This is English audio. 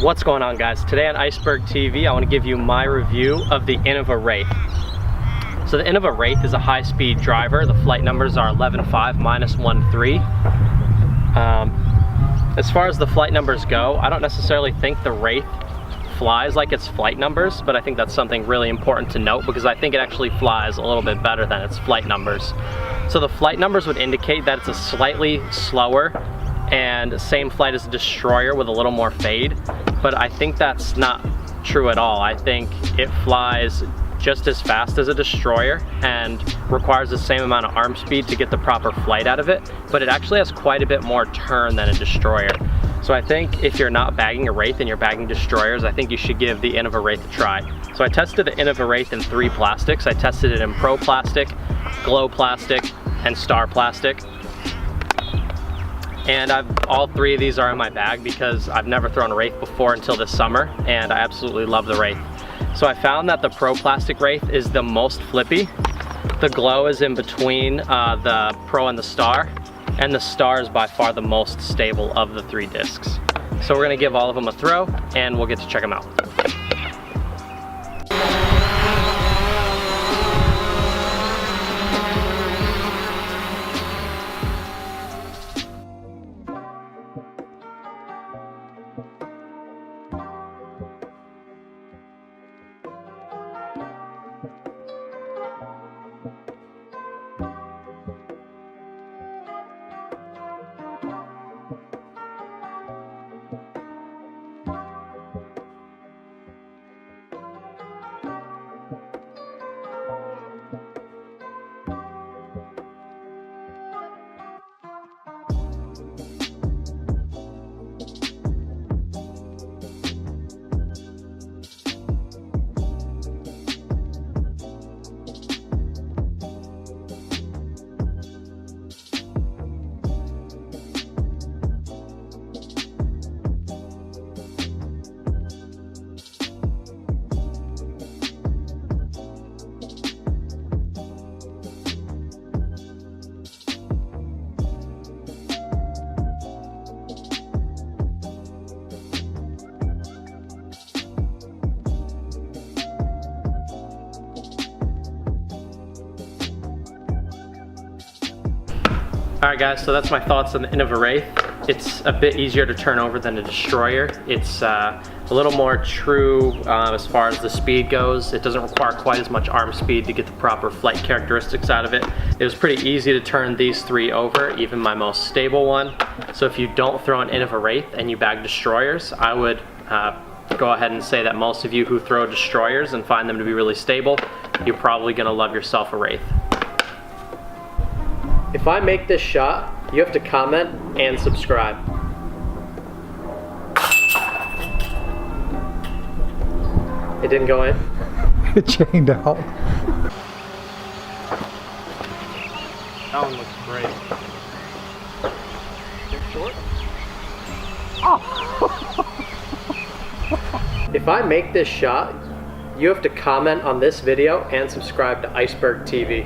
What's going on, guys? Today on Iceberg TV, I want to give you my review of the Innova Wraith. So the Innova Wraith is a high-speed driver. The flight numbers are 11.5 minus 1.3. As far as the flight numbers go, I don't necessarily think the Wraith flies like its flight numbers, but I think that's something really important to note because I think it actually flies a little bit better than its flight numbers. So the flight numbers would indicate that it's a slightly slower and same flight as a destroyer with a little more fade, but I think that's not true at all. I think it flies just as fast as a destroyer and requires the same amount of arm speed to get the proper flight out of it, but it actually has quite a bit more turn than a destroyer. So I think if you're not bagging a Wraith and you're bagging destroyers, I think you should give the Innova Wraith a try. So I tested the Innova Wraith in 3 plastics. I tested it in Pro Plastic, Glow Plastic, and Star Plastic. And all 3 of these are in my bag because I've never thrown a Wraith before until this summer, and I absolutely love the Wraith. So I found that the Pro Plastic Wraith is the most flippy. The Glow is in between the Pro and the Star, and the Star is by far the most stable of the 3 discs. So we're gonna give all of them a throw, and we'll get to check them out. Alright guys, so that's my thoughts on the Innova Wraith. It's a bit easier to turn over than a destroyer. It's a little more true as far as the speed goes. It doesn't require quite as much arm speed to get the proper flight characteristics out of it. It was pretty easy to turn these 3 over, even my most stable one. So if you don't throw an Innova Wraith and you bag destroyers, I would go ahead and say that most of you who throw destroyers and find them to be really stable, you're probably gonna love yourself a Wraith. If I make this shot, you have to comment and subscribe. It didn't go in? It chained out. That one looks great. They're short? Oh. If I make this shot, you have to comment on this video and subscribe to Iceberg TV.